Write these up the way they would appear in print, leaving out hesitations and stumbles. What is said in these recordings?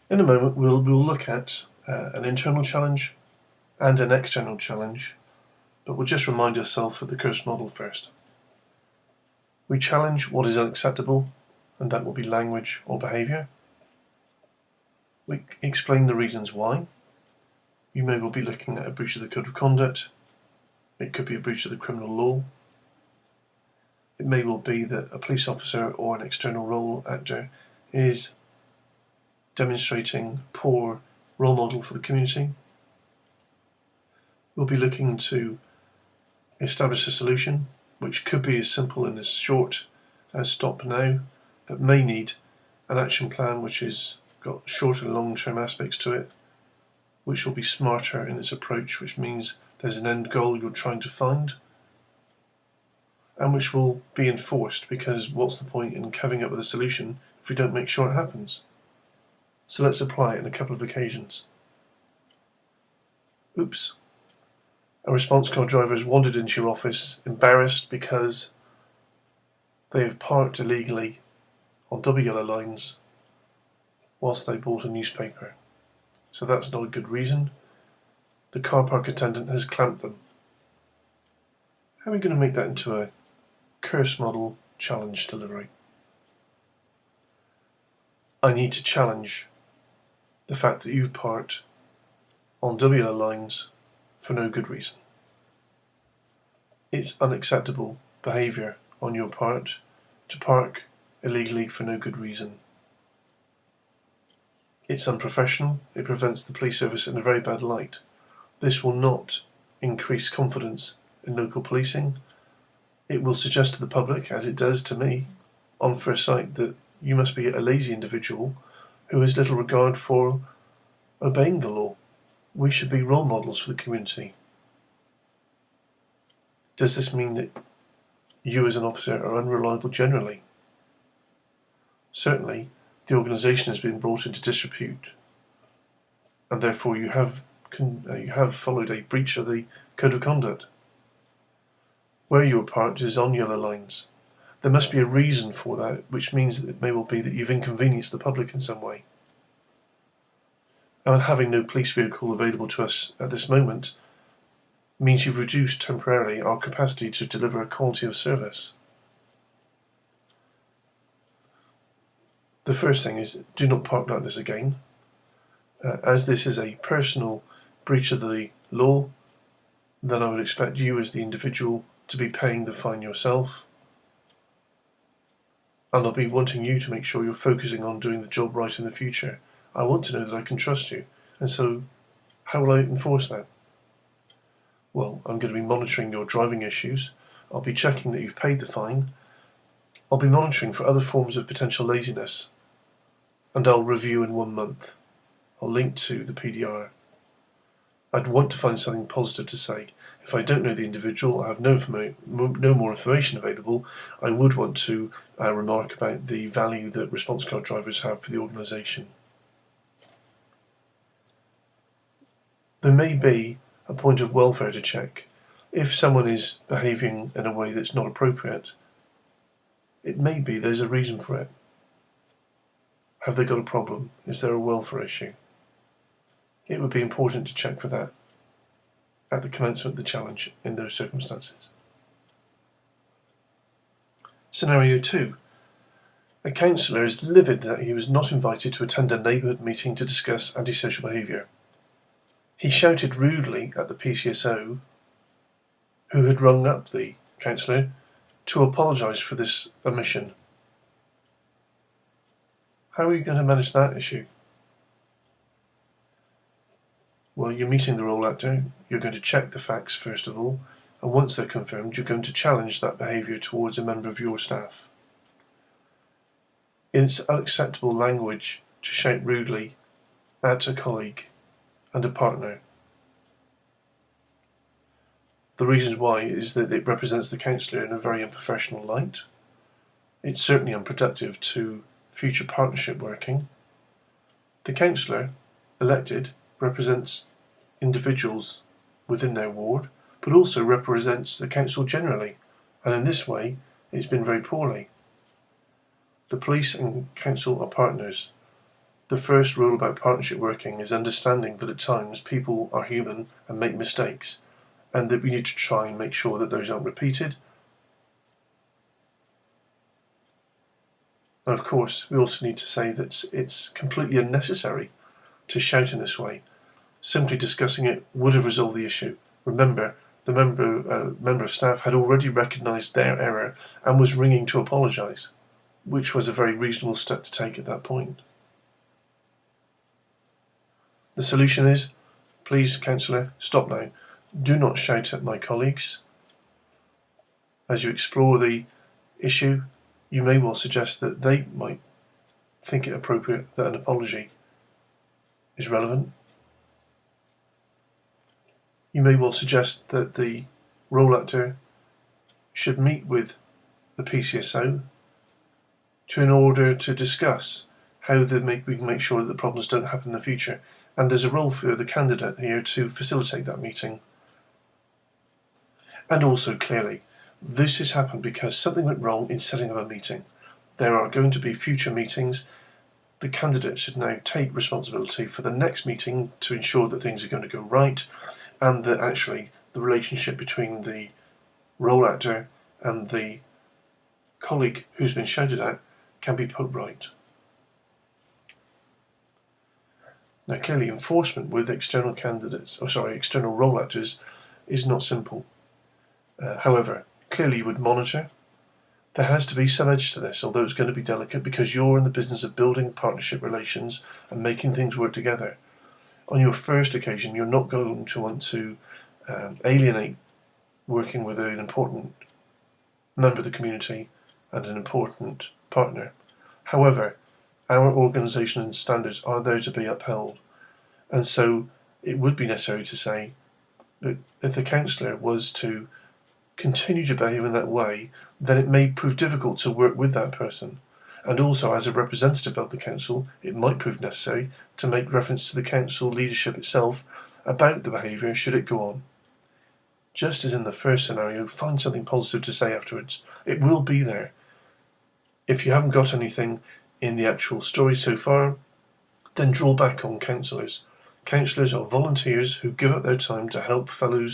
In a moment we'll look at an internal challenge and an external challenge, but we'll just remind ourselves of the curse model first. We challenge what is unacceptable, and that will be language or behaviour. We explain the reasons why. You may well be looking at a breach of the code of conduct. It could be a breach of the criminal law. It may well be that a police officer or an external role actor is demonstrating poor role model for the community. We'll be looking to establish a solution, which could be as simple and as short as stop now, but may need an action plan which has got short and long-term aspects to it, which will be smarter in its approach, which means there's an end goal you're trying to find, and which will be enforced, because what's the point in coming up with a solution if we don't make sure it happens? So let's apply it in a couple of occasions. Oops. A response car driver has wandered into your office embarrassed because they have parked illegally on double yellow lines whilst they bought a newspaper. So that's not a good reason. The car park attendant has clamped them. How are we going to make that into a curse model challenge delivery? I need to challenge the fact that you've parked on double yellow lines for no good reason. It's unacceptable behaviour on your part to park illegally for no good reason. It's unprofessional. It prevents the police service in a very bad light. This will not increase confidence in local policing. It will suggest to the public, as it does to me, on first sight, that you must be a lazy individual who has little regard for obeying the law. We should be role models for the community. Does this mean that you as an officer are unreliable generally? Certainly, the organisation has been brought into disrepute, and therefore you have followed a breach of the code of conduct. Where you are parked is on yellow lines. There must be a reason for that, which means that it may well be that you've inconvenienced the public in some way. And having no police vehicle available to us at this moment means you've reduced temporarily our capacity to deliver a quality of service. The first thing is, do not park like this again. As this is a personal breach of the law, then I would expect you as the individual to be paying the fine yourself. And I'll be wanting you to make sure you're focusing on doing the job right in the future. I want to know that I can trust you. And so, how will I enforce that? Well, I'm going to be monitoring your driving issues. I'll be checking that you've paid the fine. I'll be monitoring for other forms of potential laziness. And I'll review in 1 month. I'll link to the PDR. I'd want to find something positive to say. If I don't know the individual, I have no more information available, I would want to remark about the value that response car drivers have for the organisation. There may be a point of welfare to check. If someone is behaving in a way that's not appropriate, it may be there's a reason for it. Have they got a problem? Is there a welfare issue? It would be important to check for that at the commencement of the challenge in those circumstances. Scenario 2. A counsellor is livid that he was not invited to attend a neighbourhood meeting to discuss antisocial behaviour. He shouted rudely at the PCSO, who had rung up the counsellor, to apologise for this omission. How are you going to manage that issue? Well, you're meeting the role actor, you're going to check the facts first of all, and once they're confirmed, you're going to challenge that behaviour towards a member of your staff. It's unacceptable language to shout rudely at a colleague and a partner. The reasons why is that it represents the counsellor in a very unprofessional light. It's certainly unproductive to future partnership working. The counsellor elected represents individuals within their ward, but also represents the council generally, and in this way it's been very poorly. The police and council are partners. The first rule about partnership working is understanding that at times people are human and make mistakes, and that we need to try and make sure that those aren't repeated. And of course, we also need to say that it's completely unnecessary to shout in this way. Simply discussing it would have resolved the issue. Remember, the member of staff had already recognised their error and was ringing to apologise, which was a very reasonable step to take at that point. The solution is, please, councillor, stop now. Do not shout at my colleagues. As you explore the issue, you may well suggest that they might think it appropriate that an apology is relevant. You may well suggest that the role actor should meet with the PCSO in order to discuss how we can make sure that the problems don't happen in the future. And there's a role for the candidate here to facilitate that meeting. And also, clearly, this has happened because something went wrong in setting up a meeting. There are going to be future meetings. The candidate should now take responsibility for the next meeting to ensure that things are going to go right, and that actually the relationship between the role actor and the colleague who's been shouted at can be put right. Now, clearly, enforcement with external role actors is not simple. However, clearly you would monitor. There has to be some edge to this, although it's going to be delicate because you're in the business of building partnership relations and making things work together. On your first occasion, you're not going to want to alienate working with an important member of the community and an important partner. However, our organisation and standards are there to be upheld, and so it would be necessary to say that if the councillor was to continue to behave in that way, then it may prove difficult to work with that person. And also, as a representative of the council, it might prove necessary to make reference to the council leadership itself about the behaviour should it go on. Just as in the first scenario, find something positive to say afterwards. It will be there. If you haven't got anything in the actual story so far, then draw back on councillors. Councillors are volunteers who give up their time to help fellow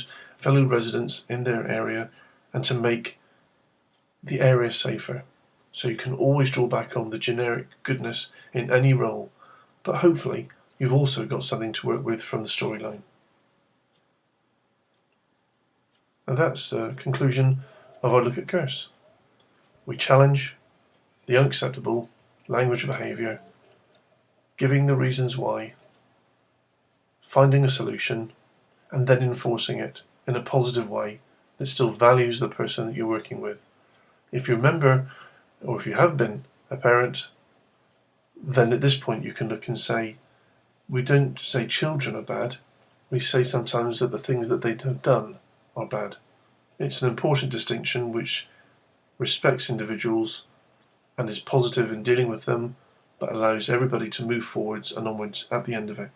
residents in their area and to make the area safer. So you can always draw back on the generic goodness in any role, but hopefully you've also got something to work with from the storyline. And that's the conclusion of our look at curse. We challenge the unacceptable language of behaviour, giving the reasons why, finding a solution, and then enforcing it in a positive way that still values the person that you're working with. If you remember, or if you have been a parent, then at this point you can look and say, we don't say children are bad, we say sometimes that the things that they have done are bad. It's an important distinction which respects individuals and is positive in dealing with them, but allows everybody to move forwards and onwards at the end of it.